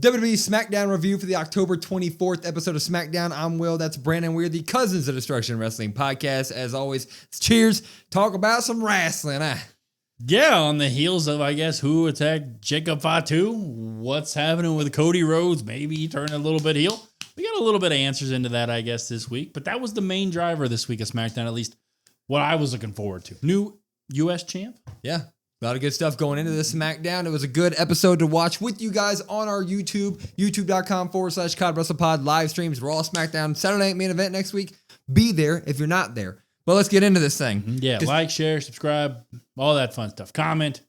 WWE Smackdown review for the October 24th episode of Smackdown. I'm Will. That's Brandon. We're the Cousins of Destruction Wrestling podcast. As always, cheers. Talk about some wrestling. Yeah, on the heels of, I guess, who attacked Jacob Fatu? What's happening with Cody Rhodes? Maybe he turned a little bit heel. We got a little bit of answers into that, I guess, this week. But that was the main driver this week of SmackDown, at least what I was looking forward to. New U.S. champ? Yeah. A lot of good stuff going into this SmackDown. It was a good episode to watch with you guys on our YouTube, youtube.com/CODWrestlePod live streams. Raw, SmackDown, Saturday Night Main Event next week. Be there if you're not there. But let's get into this thing. Yeah, like, share, subscribe, all that fun stuff. Comment.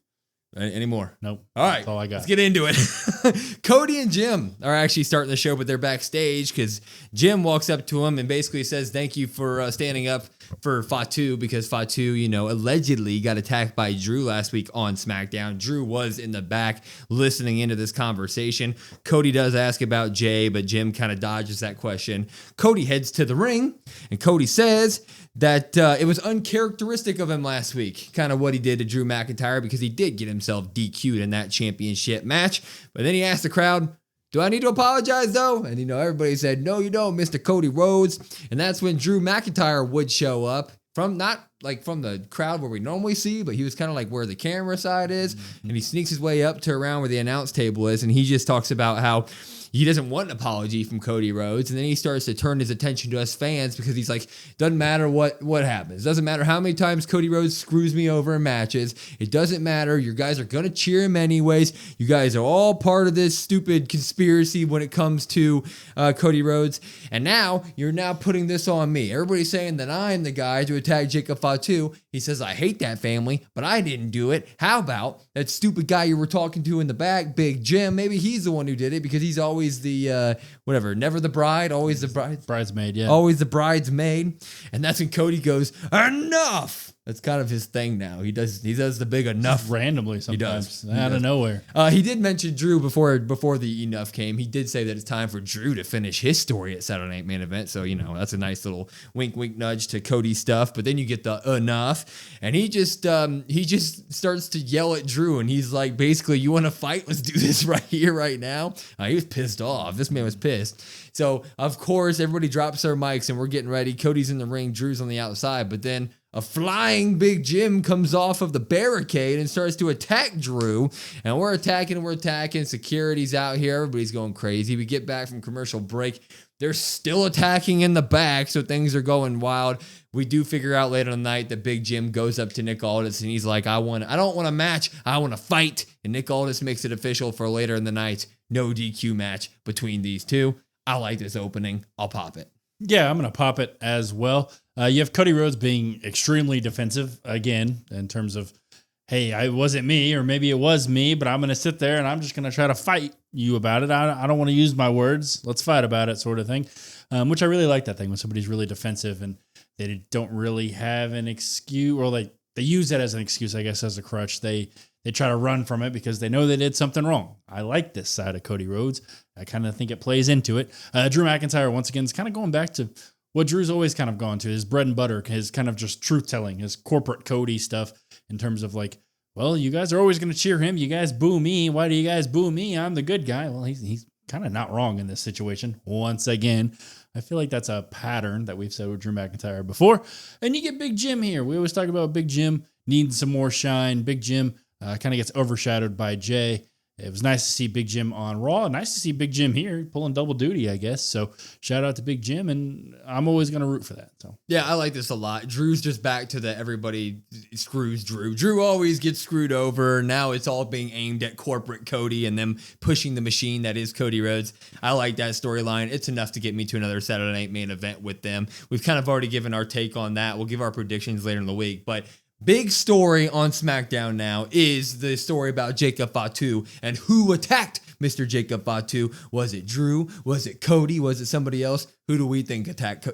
Any more? Nope. All right. That's all I got. Let's get into it. Cody and Jim are actually starting the show, but they're backstage because Jim walks up to him and basically says, thank you for standing up for Fatu, because Fatu, allegedly got attacked by Drew last week on SmackDown. Drew was in the back listening into this conversation. Cody does ask about Jay, but Jim kind of dodges that question. Cody heads to the ring, and Cody says that it was uncharacteristic of him last week, kind of what he did to Drew McIntyre, because he did get himself DQ'd in that championship match. But then he asked the crowd, do I need to apologize, though? And, everybody said, no, you don't, Mr. Cody Rhodes. And that's when Drew McIntyre would show up from not like from the crowd where we normally see, but he was kind of like where the camera side is. And he sneaks his way up to around where the announce table is. And he just talks about how he doesn't want an apology from Cody Rhodes. And then he starts to turn his attention to us fans because he's like, doesn't matter what happens. Doesn't matter how many times Cody Rhodes screws me over in matches. It doesn't matter. You guys are going to cheer him anyways. You guys are all part of this stupid conspiracy when it comes to Cody Rhodes. And now you're putting this on me. Everybody's saying that I'm the guy to attack Jacob Fatu. He says, I hate that family, but I didn't do it. How about that stupid guy you were talking to in the back, Big Jim? Maybe he's the one who did it because he's always the never the bride, always the bridesmaid, yeah, always the bridesmaid. And that's when Cody goes, enough. That's kind of his thing now. He does the big enough randomly sometimes. He Out of nowhere. He did mention Drew before the enough came. He did say that it's time for Drew to finish his story at Saturday Night Main Event. So that's a nice little wink nudge to Cody stuff. But then you get the enough, and he just starts to yell at Drew, and he's like, basically, you want to fight? Let's do this right here, right now. He was pissed off. This man was pissed. So of course everybody drops their mics, and we're getting ready. Cody's in the ring, Drew's on the outside, but then a flying Big Jim comes off of the barricade and starts to attack Drew. And we're attacking. Security's out here. Everybody's going crazy. We get back from commercial break. They're still attacking in the back, so things are going wild. We do figure out later in the night that Big Jim goes up to Nick Aldis and he's like, I don't want a match. I want to fight. And Nick Aldis makes it official for later in the night. No DQ match between these two. I like this opening. I'll pop it. Yeah, I'm going to pop it as well. You have Cody Rhodes being extremely defensive, again, in terms of, hey, it wasn't me, or maybe it was me, but I'm going to sit there and I'm just going to try to fight you about it. I don't want to use my words. Let's fight about it, sort of thing, which I really like that thing when somebody's really defensive and they don't really have an excuse, or they use that as an excuse, I guess, as a crutch. They try to run from it because they know they did something wrong. I like this side of Cody Rhodes. I kind of think it plays into it. Drew McIntyre, once again, is kind of going back to what Drew's always kind of gone to, his bread and butter, his kind of just truth-telling, his corporate Cody stuff in terms of like, well, you guys are always going to cheer him. You guys boo me. Why do you guys boo me? I'm the good guy. Well, he's kind of not wrong in this situation. Once again, I feel like that's a pattern that we've said with Drew McIntyre before. And you get Big Jim here. We always talk about Big Jim needing some more shine. Big Jim kind of gets overshadowed by Jay. It was nice to see Big Jim on Raw. Nice to see Big Jim here pulling double duty, I guess. So shout out to Big Jim, and I'm always going to root for that. So yeah, I like this a lot. Drew's just back to the everybody screws Drew. Drew always gets screwed over. Now it's all being aimed at corporate Cody and them pushing the machine that is Cody Rhodes. I like that storyline. It's enough to get me to another Saturday Night Main Event with them. We've kind of already given our take on that. We'll give our predictions later in the week, but big story on SmackDown now is the story about Jacob Fatu and who attacked Mr. Jacob Fatu. Was it Drew? Was it Cody? Was it somebody else? Who do we think attacked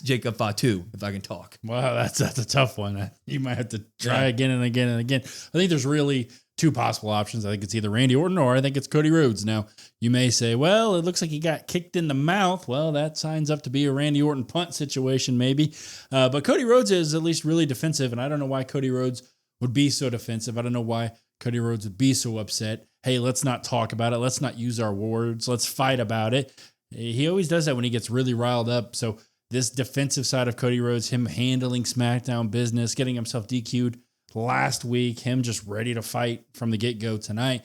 Jacob Fatu, if I can talk? Wow, that's a tough one. You might have to try again and again and again. I think there's really two possible options. I think it's either Randy Orton or I think it's Cody Rhodes. Now, you may say, well, it looks like he got kicked in the mouth. Well, that signs up to be a Randy Orton punt situation maybe. But Cody Rhodes is at least really defensive, and I don't know why Cody Rhodes would be so defensive. I don't know why Cody Rhodes would be so upset. Hey, let's not talk about it. Let's not use our words. Let's fight about it. He always does that when he gets really riled up. So this defensive side of Cody Rhodes, him handling SmackDown business, getting himself DQ'd last week, him just ready to fight from the get-go tonight.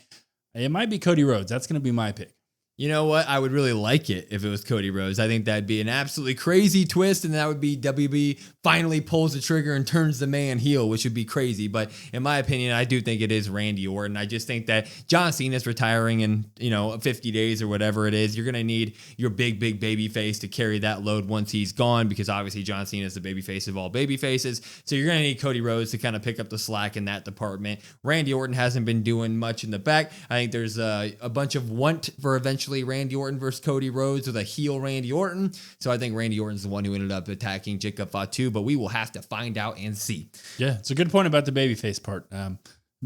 It might be Cody Rhodes. That's going to be my pick. You know what? I would really like it if it was Cody Rhodes. I think that'd be an absolutely crazy twist, and that would be WB finally pulls the trigger and turns the man heel, which would be crazy. But in my opinion, I do think it is Randy Orton. I just think that John Cena's retiring in 50 days or whatever it is. You're gonna need your big baby face to carry that load once he's gone, because obviously John Cena is the baby face of all baby faces. So you're gonna need Cody Rhodes to kind of pick up the slack in that department. Randy Orton hasn't been doing much in the back. I think there's a bunch of want for eventually Randy Orton versus Cody Rhodes with a heel Randy Orton. So I think Randy Orton's the one who ended up attacking Jacob Fatu, but we will have to find out and see. Yeah, it's a good point about the babyface part.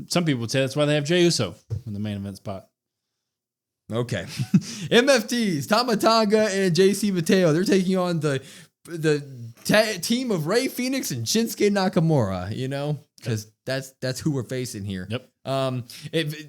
Some people would say that's why they have Jey Uso in the main event spot. Okay. MFTs, Tama Tonga and JC Mateo. They're taking on the team of Rey Fenix and Shinsuke Nakamura, because that's who we're facing here. Yep.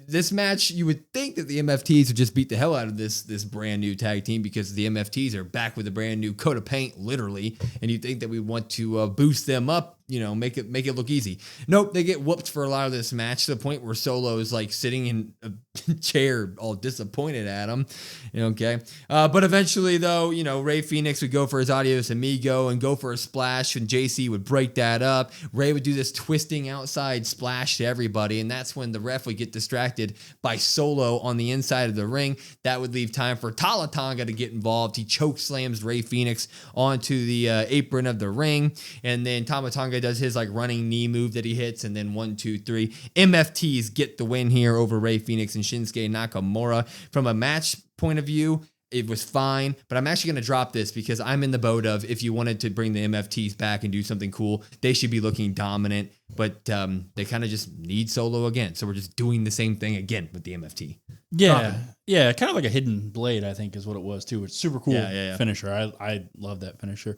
This match, you would think that the MFTs would just beat the hell out of this brand new tag team, because the MFTs are back with a brand new coat of paint, literally, and you think that we want to boost them up, make it look easy. Nope, they get whooped for a lot of this match, to the point where Solo is like sitting in a chair, all disappointed at him. Okay, but eventually though, Rey Fenix would go for his Adios Amigo and go for a splash, and JC would break that up. Rey would do this twisting outside splash to everybody, and that's when the ref would get distracted by Solo on the inside of the ring. That would leave time for Tama Tonga to get involved. He choke slams Rey Fenix onto the apron of the ring, and then Tama Tonga does his running knee move that he hits, and then 1, 2, 3. MFTs get the win here over Rey Fenix and Shinsuke Nakamura. From a match point of view, it was fine, but I'm actually going to drop this because I'm in the boat of, if you wanted to bring the MFTs back and do something cool, they should be looking dominant, but they kind of just need Solo again. So we're just doing the same thing again with the MFT. Yeah. Yeah. Kind of like a hidden blade, I think is what it was too. It's super cool finisher. I love that finisher.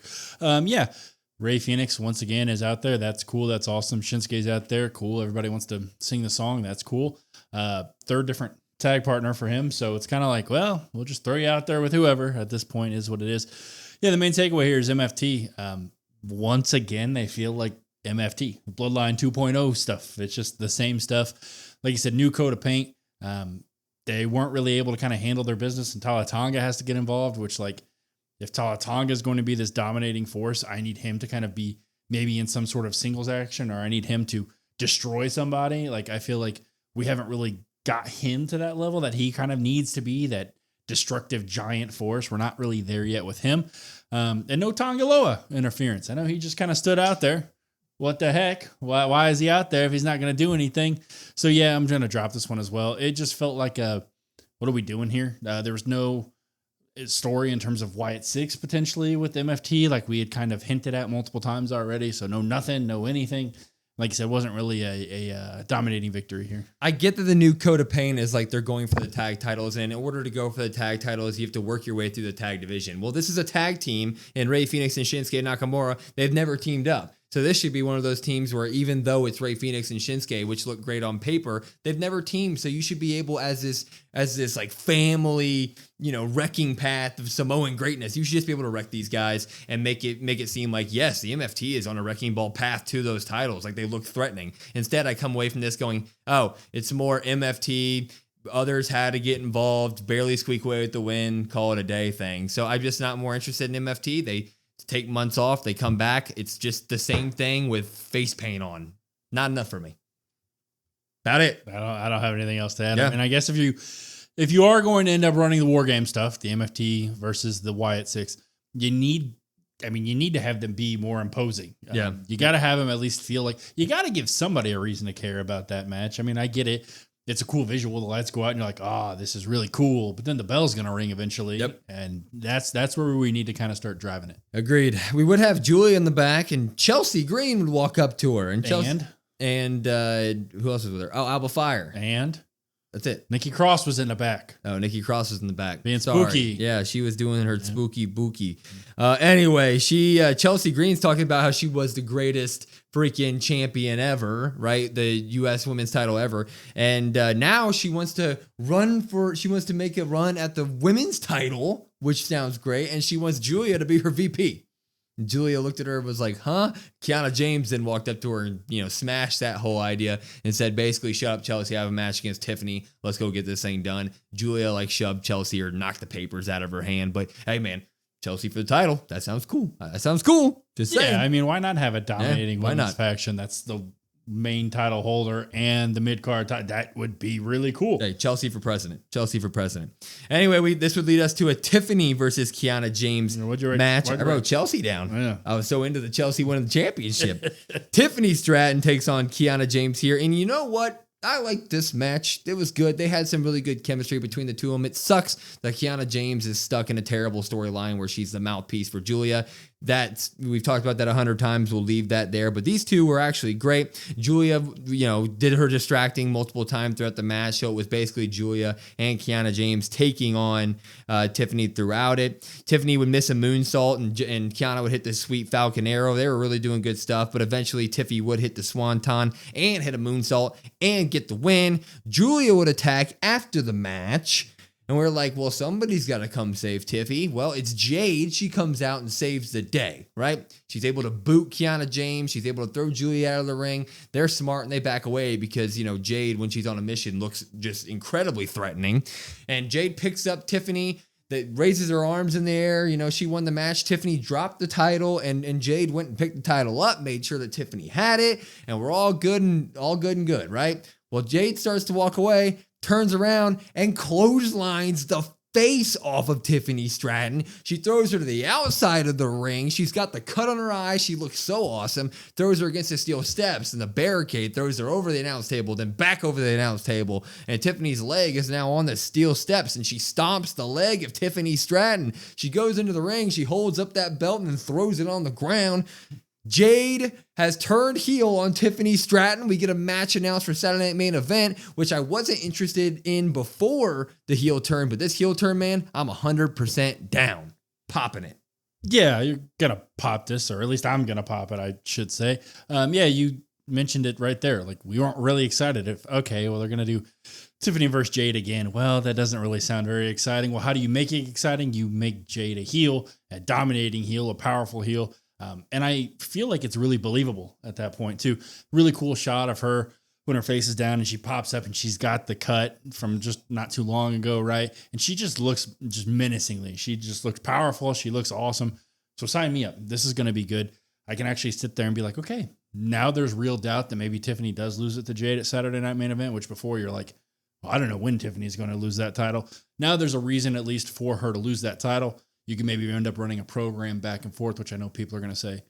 Rey Fenix once again is out there. That's cool. That's awesome. Shinsuke's out there. Cool. Everybody wants to sing the song. That's cool. Third different tag partner for him. So it's kind of like, well, we'll just throw you out there with whoever at this point is what it is. Yeah. The main takeaway here is MFT. Once again, they feel like MFT, Bloodline 2.0 stuff. It's just the same stuff. Like you said, new coat of paint. They weren't really able to kind of handle their business, and Tama Tonga has to get involved, which, like, if Tama Tonga is going to be this dominating force, I need him to kind of be maybe in some sort of singles action, or I need him to destroy somebody. Like, I feel like we haven't really got him to that level that he kind of needs to be, that destructive giant force. We're not really there yet with him. And no Tonga Loa interference. I know he just kind of stood out there. What the heck? Why is he out there if he's not going to do anything? So yeah, I'm going to drop this one as well. It just felt like what are we doing here? There was no story in terms of Wyatt 6 potentially with MFT, like we had kind of hinted at multiple times already. So no nothing, no anything. Like I said, it wasn't really a dominating victory here. I get that the new code of pain is like they're going for the tag titles, and in order to go for the tag titles, you have to work your way through the tag division. Well, this is a tag team, and Rey Fenix and Shinsuke Nakamura, they've never teamed up. So this should be one of those teams where, even though it's Rey Fenix and Shinsuke, which look great on paper, they've never teamed. So you should be able, as this like family, wrecking path of Samoan greatness, you should just be able to wreck these guys and make it seem like, yes, the MFT is on a wrecking ball path to those titles. Like, they look threatening. Instead, I come away from this going, oh, it's more MFT. Others had to get involved, barely squeak away with the win, call it a day thing. So I'm just not more interested in MFT. They take months off, they come back. It's just the same thing with face paint on. Not enough for me. About it. I don't have anything else to add. Yeah. I mean, I guess if you are going to end up running the War Game stuff, the MFT versus the Wyatt 6, you need to have them be more imposing. Yeah. You got to have them at least feel like, you got to give somebody a reason to care about that match. I mean, I get it. It's a cool visual. The lights go out and you're like, this is really cool. But then the bell's going to ring eventually. Yep. And that's where we need to kind of start driving it. Agreed. We would have Julia in the back, and Chelsea Green would walk up to her. And who else was with her? Oh, Alba Fire. And That's it. Nikki Cross was in the back. Oh, Nikki Cross was in the back. Being spooky. Yeah, she was doing her spooky bookie. Anyway, Chelsea Green's talking about how she was the greatest freaking champion ever, right? The U.S. women's title ever. And now she wants to make a run at the women's title, which sounds great. And she wants Julia to be her VP. And Julia looked at her and was like, huh? Kiana James then walked up to her and, smashed that whole idea and said, basically, shut up, Chelsea. I have a match against Tiffany. Let's go get this thing done. Julia, shoved Chelsea or knocked the papers out of her hand. But, hey, man, Chelsea for the title. That sounds cool. Just saying. Yeah, I mean, why not have a dominating women's not? faction? That's the main title holder and the mid-card title. That would be really cool. Hey, Chelsea for president. Anyway, this would lead us to a Tiffany versus Kiana James match. I wrote Chelsea down. Yeah. I was so into the Chelsea winning the championship. Tiffany Stratton takes on Kiana James here. And you know what? I liked this match. It was good. They had some really good chemistry between the two of them. It sucks that Kiana James is stuck in a terrible storyline where she's the mouthpiece for Julia. We've talked about that 100 times. We'll leave that there. But these two were actually great. Julia, did her distracting multiple times throughout the match. So it was basically Julia and Kiana James taking on Tiffany throughout it. Tiffany would miss a moonsault and Kiana would hit the sweet Falcon Arrow. They were really doing good stuff. But eventually Tiffy would hit the Swanton and hit a moonsault and get the win. Julia would attack after the match. And we're like, well, somebody's got to come save Tiffy. Well, it's Jade. She comes out and saves the day, right? She's able to boot Kiana James. She's able to throw Julia out of the ring. They're smart and they back away because, Jade, when she's on a mission, looks just incredibly threatening. And Jade picks up Tiffany, that raises her arms in the air. She won the match. Tiffany dropped the title and Jade went and picked the title up, made sure that Tiffany had it, and we're all good and good, right? Well, Jade starts to walk away, turns around and clotheslines the face off of Tiffany Stratton. She throws her to the outside of the ring. She's got the cut on her eye. She looks so awesome. Throws her against the steel steps and the barricade, throws her over the announce table, then back over the announce table. And Tiffany's leg is now on the steel steps and she stomps the leg of Tiffany Stratton. She goes into the ring. She holds up that belt and throws it on the ground. Jade has turned heel on Tiffany Stratton. We get a match announced for Saturday Night Main Event, which I wasn't interested in before the heel turn, but this heel turn, man, I'm 100% down. Popping it. Yeah, you're going to pop this, or at least I'm going to pop it, I should say. You mentioned it right there. We weren't really excited. They're going to do Tiffany versus Jade again. Well, that doesn't really sound very exciting. Well, how do you make it exciting? You make Jade a heel, a dominating heel, a powerful heel. And I feel like it's really believable at that point too. Really cool shot of her when her face is down and she pops up and she's got the cut from just not too long ago, right? And she just looks just menacingly. She just looks powerful. She looks awesome. So sign me up. This is going to be good. I can actually sit there and be like, okay, now there's real doubt that maybe Tiffany does lose it to Jade at Saturday Night Main Event, which before you're like, well, I don't know when Tiffany's going to lose that title. Now there's a reason at least for her to lose that title. You can maybe end up running a program back and forth, which I know people are going to say,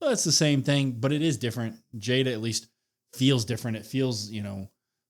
well, it's the same thing, but it is different. Jade at least feels different. It feels,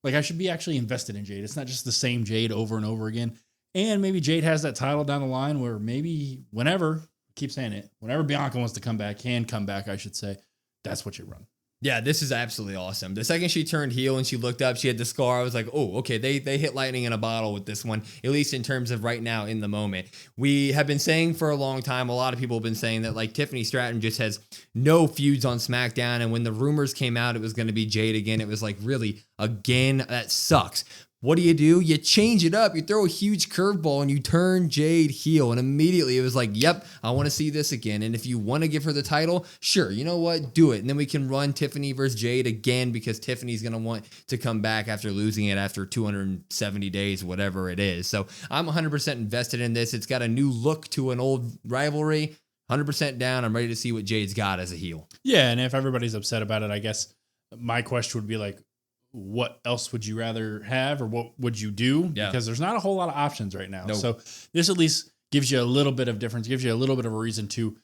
like I should be actually invested in Jade. It's not just the same Jade over and over again. And maybe Jade has that title down the line where maybe whenever, keep saying it, whenever Bianca wants to come back, I should say, that's what you run. Yeah, this is absolutely awesome. The second she turned heel and she looked up, she had the scar. I was like, oh, okay, they hit lightning in a bottle with this one, at least in terms of right now in the moment. We have been saying for a long time, a lot of people have been saying that Tiffany Stratton just has no feuds on SmackDown. And when the rumors came out, it was going to be Jade again. It was really, again, that sucks. What do? You change it up. You throw a huge curveball and you turn Jade heel. And immediately it was like, yep, I want to see this again. And if you want to give her the title, sure, you know what? Do it. And then we can run Tiffany versus Jade again because Tiffany's going to want to come back after losing it after 270 days, whatever it is. So I'm 100% invested in this. It's got a new look to an old rivalry. 100% down. I'm ready to see what Jade's got as a heel. Yeah, and if everybody's upset about it, I guess my question would be what else would you rather have or what would you do? Yeah. Because there's not a whole lot of options right now. Nope. So this at least gives you a little bit of difference, gives you a little bit of a reason to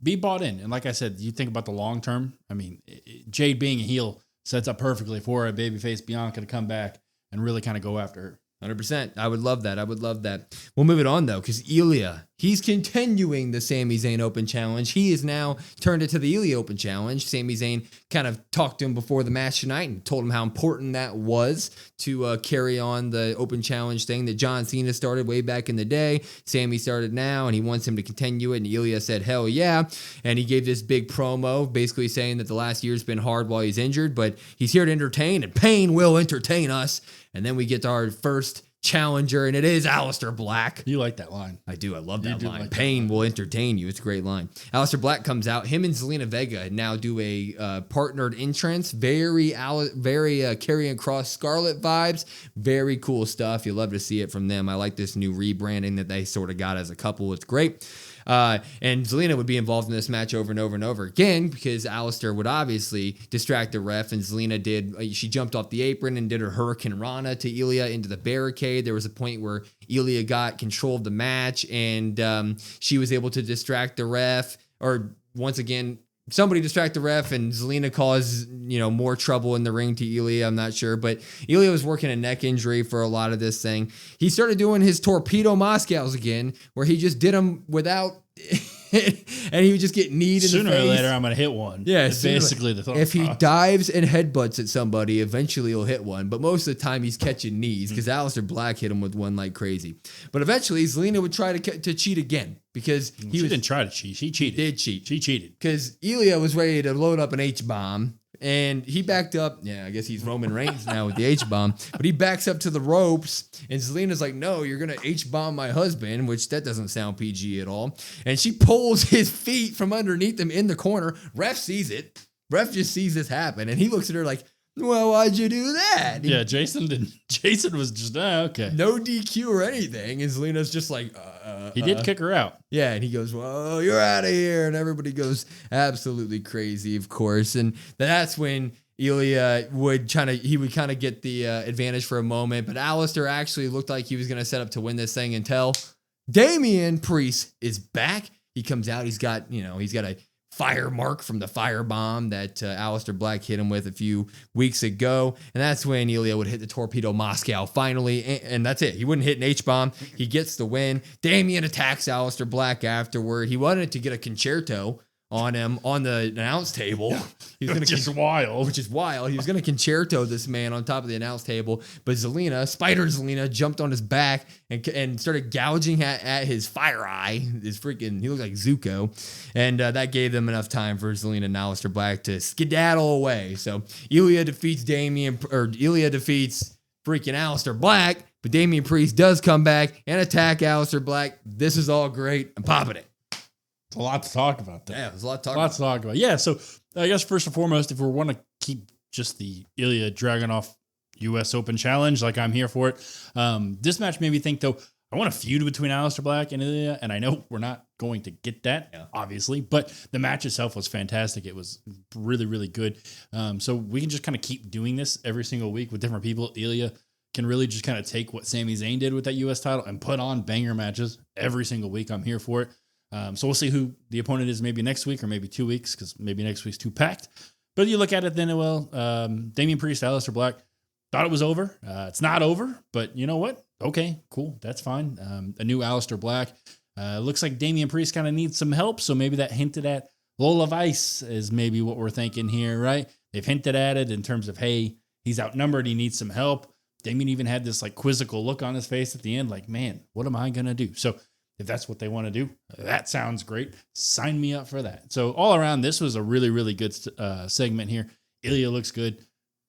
be bought in. And like I said, you think about the long term. I mean, Jade being a heel sets up perfectly for a babyface Bianca to come back and really kind of go after her. 100%. I would love that. We'll move it on, though, because Ilya he's continuing the Sami Zayn Open Challenge. He has now turned it to the Ilya Open Challenge. Sami Zayn kind of talked to him before the match tonight and told him how important that was to carry on the Open Challenge thing that John Cena started way back in the day. Sami started now, and he wants him to continue it. And Ilya said, hell yeah. And he gave this big promo basically saying that the last year's been hard while he's injured, but he's here to entertain, and pain will entertain us. And then we get to our first challenger, and it is Aleister Black. You like that line. I do. I love that line. Like Pain will entertain you. It's a great line. Aleister Black comes out. Him and Zelina Vega now do a partnered entrance. Very Karrion Kross Scarlet vibes. Very cool stuff. You love to see it from them. I like this new rebranding that they sort of got as a couple. It's great. And Zelina would be involved in this match over and over and over again because Aleister would obviously distract the ref, and Zelina she jumped off the apron and did her Hurricane Rana to Ilya into the barricade. There was a point where Ilya got control of the match, and she was able to distract the ref, or once again, somebody distract the ref, and Zelina caused, more trouble in the ring to Ilya. I'm not sure, but Ilya was working a neck injury for a lot of this thing. He started doing his torpedo Moscows again, where he just did them without, and he would just get kneed in the face. Sooner or later, I'm going to hit one. Yeah, it's basically the thought. If he dives and headbutts at somebody, eventually he'll hit one. But most of the time, he's catching knees because Aleister Black hit him with one like crazy. But eventually, Zelina would try to cheat again because she didn't try to cheat. She cheated. Did cheat. She cheated because Ilya was ready to load up an H-bomb. And he backed up. Yeah, I guess he's Roman Reigns now with the H-bomb. But he backs up to the ropes. And Zelina's like, no, you're going to H-bomb my husband, which that doesn't sound PG at all. And she pulls his feet from underneath him in the corner. Ref sees it. Ref just sees this happen. And he looks at her like, well, why'd you do that? Yeah, Jason didn't. Jason was just, okay. No DQ or anything. And Zelina's just like, he did kick her out. Yeah, and he goes, well, you're out of here. And everybody goes absolutely crazy, of course. And that's when Ilya would kind of get the advantage for a moment. But Aleister actually looked like he was going to set up to win this thing until Damian Priest is back. He comes out. He's got a fire mark from the firebomb that Aleister Black hit him with a few weeks ago. And that's when Ilya would hit the Torpedo Moscow finally. And that's it. He wouldn't hit an H-bomb. He gets the win. Damian attacks Aleister Black afterward. He wanted to get a concerto on him on the announce table. Yeah. Which is wild. He was going to concerto this man on top of the announce table. But Spider Zelina jumped on his back and started gouging at his fire eye. He looked like Zuko. And that gave them enough time for Zelina and Aleister Black to skedaddle away. So Ilya defeats freaking Aleister Black. But Damian Priest does come back and attack Aleister Black. This is all great. I'm popping it. A lot to talk about there. Yeah, there's a lot to talk about. Yeah, so I guess first and foremost, if we want to keep just the Ilya Dragunov U.S. Open Challenge, like I'm here for it, this match made me think, though, I want a feud between Aleister Black and Ilya, and I know we're not going to get that, obviously, but the match itself was fantastic. It was really, really good. So we can just kind of keep doing this every single week with different people. Ilya can really just kind of take what Sami Zayn did with that U.S. title and put on banger matches every single week. I'm here for it. So we'll see who the opponent is maybe next week or maybe 2 weeks because maybe next week's too packed. But you look at it then, Damian Priest, Aleister Black, thought it was over. It's not over, but you know what? Okay, cool. That's fine. A new Aleister Black. Looks like Damian Priest kind of needs some help, so maybe that hinted at Lola Vice is maybe what we're thinking here, right? They've hinted at it in terms of, hey, he's outnumbered, he needs some help. Damian even had this like quizzical look on his face at the end, like, man, what am I going to do? So if that's what they want to do, that sounds great. Sign me up for that. So all around, this was a really, really good segment here. Ilya looks good.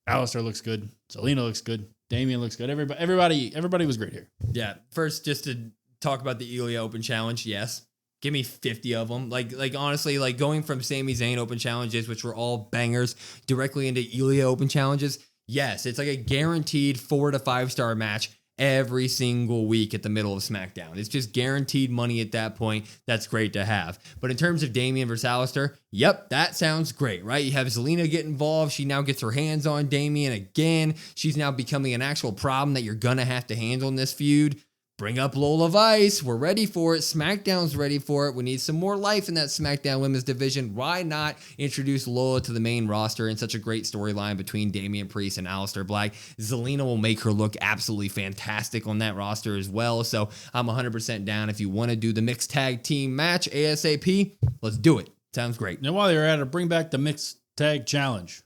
Aleister looks good. Zelina looks good. Damian looks good. Everybody was great here. Yeah. First, just to talk about the Ilya Open Challenge. Yes. Give me 50 of them. Like honestly, like going from Sami Zayn Open Challenges, which were all bangers, directly into Ilya Open Challenges. Yes. It's like a guaranteed 4 to 5 star match every single week at the middle of SmackDown. It's just guaranteed money at that point. That's great to have. But in terms of Damian versus Aleister, yep, that sounds great, right? You have Zelina get involved. She now gets her hands on Damian again. She's now becoming an actual problem that you're going to have to handle in this feud. bring up Lola Vice. We're ready for it. SmackDown's ready for it. We need some more life in that SmackDown women's division. Why not introduce Lola to the main roster in such a great storyline between Damian Priest and Aleister Black? Zelina will make her look absolutely fantastic on that roster as well. So I'm 100% down. If you want to do the mixed tag team match ASAP, let's do it. Sounds great. And while you're at it, bring back the mixed tag challenge.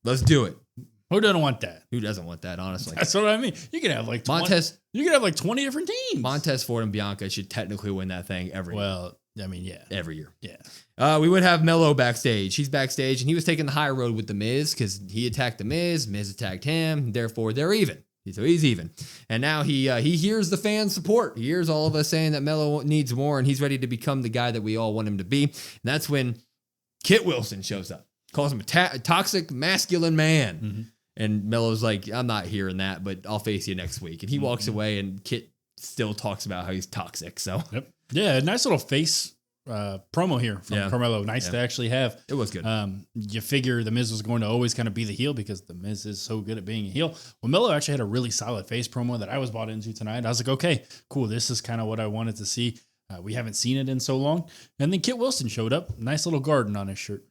Let's do it. Who doesn't want that? Who doesn't want that, honestly? That's what I mean. You can have like 20, you can have like 20 different teams. Montez Ford and Bianca should technically win that thing every year. Well, I mean, yeah. Every year. Yeah. We would have Melo backstage. He's backstage, and he was taking the high road with The Miz because he attacked The Miz. Miz attacked him. Therefore, they're even. So he's even. And now he hears the fan support. He hears all of us saying that Melo needs more, and he's ready to become the guy that we all want him to be. And that's when Kit Wilson shows up. Calls him a toxic masculine man. Mm-hmm. And Melo's like, I'm not hearing that, but I'll face you next week. And he walks away, and Kit still talks about how he's toxic. So, yeah, nice little face promo here from Carmelo. Nice to actually have. It was good. You figure The Miz was going to always kind of be the heel because The Miz is so good at being a heel. Well, Melo actually had a really solid face promo that I was bought into tonight. I was like, okay, cool. This is kind of what I wanted to see. We haven't seen it in so long. And then Kit Wilson showed up. Nice little garden on his shirt.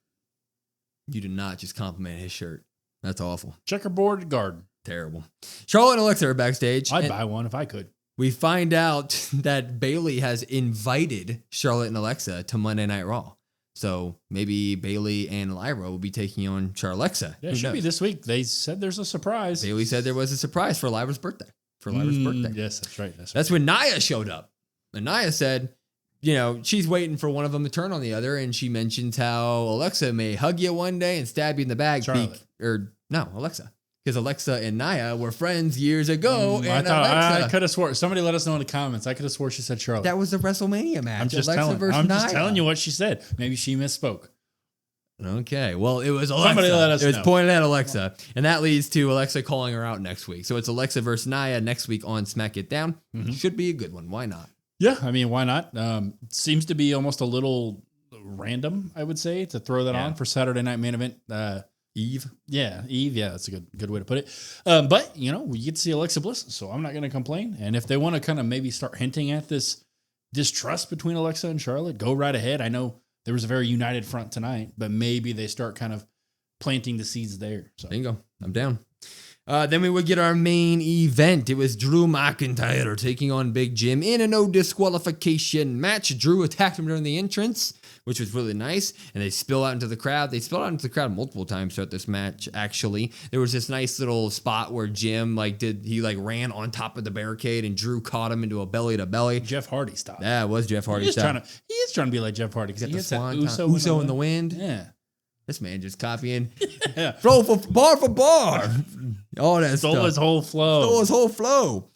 You did not just compliment his shirt. That's awful. Checkerboard garden. Terrible. Charlotte and Alexa are backstage. I'd buy one if I could. We find out that Bayley has invited Charlotte and Alexa to Monday Night Raw. So maybe Bayley and Lyra will be taking on Charlexa. Yeah, it should be this week. They said there's a surprise. Bayley said there was a surprise for Lyra's birthday. Yes, that's right. That's when Nia showed up. And Nia said, you know, she's waiting for one of them to turn on the other, and she mentions how Alexa may hug you one day and stab you in the back. Alexa. Because Alexa and Nia were friends years ago. I could have swore. Somebody let us know in the comments. I could have swore she said Charlotte. That was a WrestleMania match. I'm just telling you what she said. Maybe she misspoke. Okay. Well, it was Alexa. Somebody let us know. It was pointed at Alexa. And that leads to Alexa calling her out next week. So it's Alexa versus Nia next week on Smack It Down. Mm-hmm. Should be a good one. Why not? Yeah, I mean, why not? Seems to be almost a little random, I would say, to throw that on for Saturday Night Main Event. Eve. Yeah, that's a good way to put it. But, you know, we get to see Alexa Bliss, so I'm not going to complain. And if they want to kind of maybe start hinting at this distrust between Alexa and Charlotte, go right ahead. I know there was a very united front tonight, but maybe they start kind of planting the seeds there. So. Bingo. I'm down. Then we would get our main event. It was Drew McIntyre taking on Big Jim in a no disqualification match. Drew attacked him during the entrance, which was really nice. And they spill out into the crowd. They spilled out into the crowd multiple times throughout this match, actually. There was this nice little spot where Jim ran on top of the barricade and Drew caught him into a belly-to-belly. Jeff Hardy style. Yeah, it was Jeff Hardy style. He is trying to be like Jeff Hardy. He's got the swan Uso in the wind. Yeah. This man just copying. Throw for bar. All that stuff. Stole his whole flow.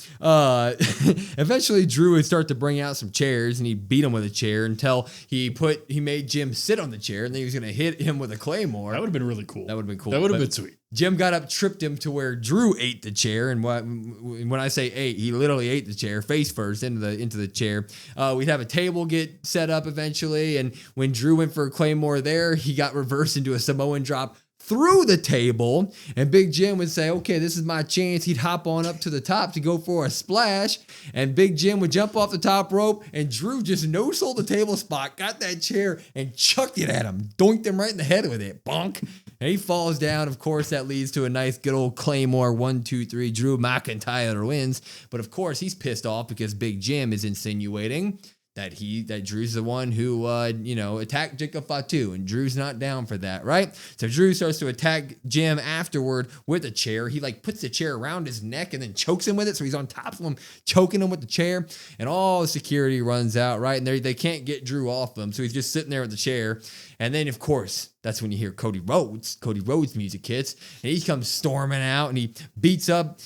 Eventually, Drew would start to bring out some chairs, and he beat him with a chair until he made Jim sit on the chair, and then he was going to hit him with a claymore. That would have been really cool. That would have been cool. That would have been sweet. Jim got up, tripped him to where Drew ate the chair, and when I say ate, he literally ate the chair face first into the chair. We'd have a table get set up eventually, and when Drew went for a claymore there, he got reversed into a Samoan drop through the table, and Big Jim would say, okay, this is my chance. He'd hop on up to the top to go for a splash, and Big Jim would jump off the top rope, and Drew just no-sold the table spot, got that chair, and chucked it at him, doinked him right in the head with it, bonk, and he falls down. Of course, that leads to a nice good old Claymore, 1, 2, 3, Drew McIntyre wins, but of course, he's pissed off because Big Jim is insinuating that Drew's the one who, attacked Jacob Fatu, and Drew's not down for that, right? So Drew starts to attack Jim afterward with a chair. He puts the chair around his neck and then chokes him with it. So he's on top of him, choking him with the chair, and all the security runs out, right? And they can't get Drew off him. So he's just sitting there with the chair. And then, of course, that's when you hear Cody Rhodes music hits, and he comes storming out, and he beats up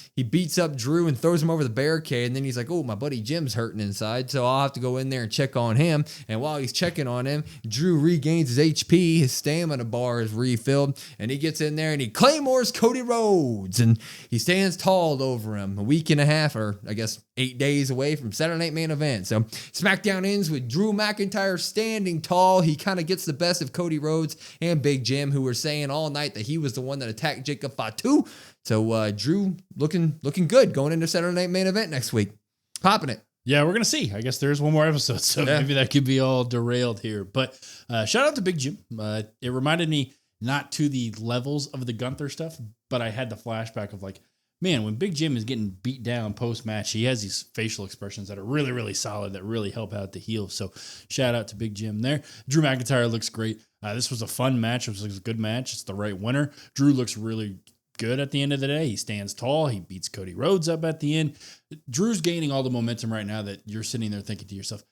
Drew and throws him over the barricade, and then he's like, oh, my buddy Jim's hurting inside, so I'll have to go in there and check on him. And while he's checking on him, Drew regains his HP, his stamina bar is refilled, and he gets in there and he claymores Cody Rhodes, and he stands tall over him. A week and a half, or I guess 8 days away from Saturday Night Main Event. So SmackDown ends with Drew McIntyre standing tall. He kind of gets the best of Cody Rhodes and Big Jim, who were saying all night that he was the one that attacked Jacob Fatu. So Drew looking good going into Saturday Night Main Event next week. Popping it. Yeah, we're going to see. I guess there's one more episode, so maybe that could be all derailed here. But shout out to Big Jim. It reminded me not to the levels of the Gunther stuff, but I had the flashback of like, man, when Big Jim is getting beat down post-match, he has these facial expressions that are really, really solid that really help out the heel. So shout out to Big Jim there. Drew McIntyre looks great. This was a fun match. It was a good match. It's the right winner. Drew looks really good at the end of the day. He stands tall. He beats Cody Rhodes up at the end. Drew's gaining all the momentum right now that you're sitting there thinking to yourself,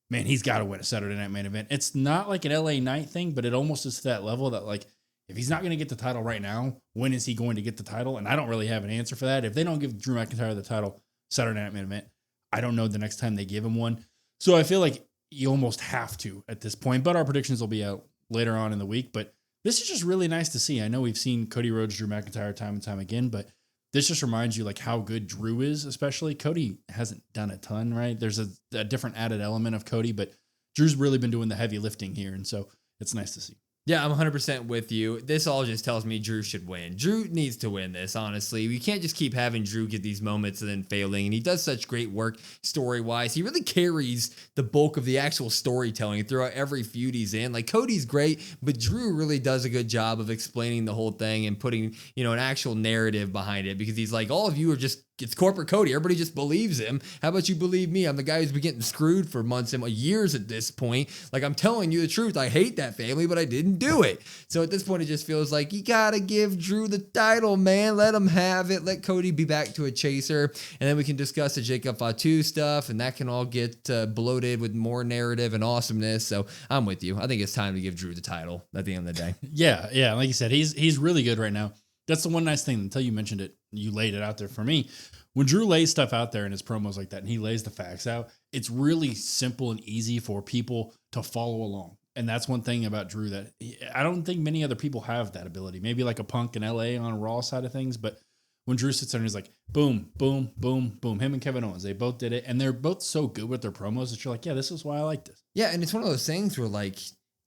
man, he's got to win a Saturday Night Main Event. It's not like an LA Knight thing, but it almost is to that level that like, if he's not going to get the title right now, when is he going to get the title? And I don't really have an answer for that. If they don't give Drew McIntyre the title Saturday Night Main Event, I don't know the next time they give him one. So I feel like you almost have to at this point, but our predictions will be out later on in the week. But this is just really nice to see. I know we've seen Cody Rhodes, Drew McIntyre time and time again, but this just reminds you like how good Drew is, especially. Cody hasn't done a ton, right? There's a different added element of Cody, but Drew's really been doing the heavy lifting here. And so it's nice to see. Yeah, I'm 100% with you. This all just tells me Drew should win. Drew needs to win this, honestly. We can't just keep having Drew get these moments and then failing. And he does such great work story-wise. He really carries the bulk of the actual storytelling throughout every feud he's in. Like, Cody's great, but Drew really does a good job of explaining the whole thing and putting, an actual narrative behind it, because he's like, all of you are just, it's corporate Cody. Everybody just believes him. How about you believe me? I'm the guy who's been getting screwed for months and years at this point. Like, I'm telling you the truth. I hate that family, but I didn't do it. So at this point, it just feels like you got to give Drew the title, man. Let him have it. Let Cody be back to a chaser. And then we can discuss the Jacob Fatu stuff, and that can all get bloated with more narrative and awesomeness. So I'm with you. I think it's time to give Drew the title at the end of the day. Yeah. Like you said, he's really good right now. That's the one nice thing. Until you mentioned it, you laid it out there for me. When Drew lays stuff out there in his promos like that, and he lays the facts out, it's really simple and easy for people to follow along. And that's one thing about Drew that I don't think many other people have that ability. Maybe like a Punk in LA on Raw side of things. But when Drew sits there and he's like, boom, boom, boom, boom, him and Kevin Owens, they both did it. And they're both so good with their promos that you're like, yeah, this is why I like this. Yeah, and it's one of those things where like,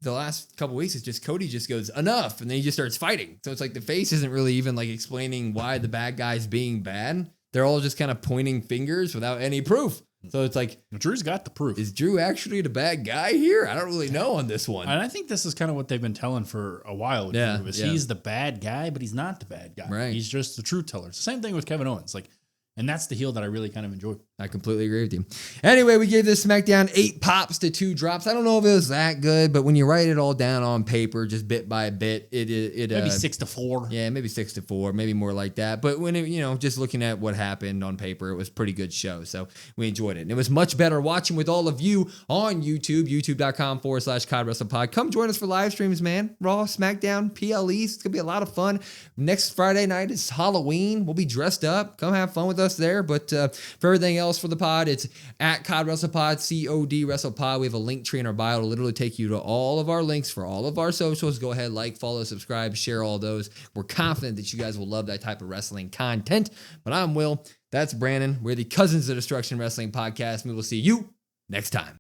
the last couple weeks, it's just Cody just goes enough, and then he just starts fighting. So it's like the face isn't really even like explaining why the bad guy's being bad. They're all just kind of pointing fingers without any proof. So it's like, Drew's got the proof. Is Drew actually the bad guy here? I don't really know on this one. And I think this is kind of what they've been telling for a while. With Drew, is he's the bad guy, but he's not the bad guy. Right. He's just the truth teller. It's the same thing with Kevin Owens. Like, and that's the heel that I really kind of enjoy. I completely agree with you. Anyway, we gave this SmackDown 8 pops to 2 drops. I don't know if it was that good, but when you write it all down on paper, just bit by bit, it maybe 6-4. Yeah, maybe 6-4, maybe more like that. But when it, just looking at what happened on paper, it was a pretty good show. So we enjoyed it. And it was much better watching with all of you on YouTube, youtube.com/CODWrestlePod. Come join us for live streams, man. Raw, SmackDown, PLEs. It's going to be a lot of fun. Next Friday night is Halloween. We'll be dressed up. Come have fun with us there. But for everything else for the pod, it's at COD WrestlePod, COD WrestlePod. We have a link tree in our bio to literally take you to all of our links for all of our socials. Go ahead, like, follow, subscribe, share all those. We're confident that you guys will love that type of wrestling content. But I'm Will. That's Brandon. We're the Cousins of Destruction Wrestling Podcast. We will see you next time.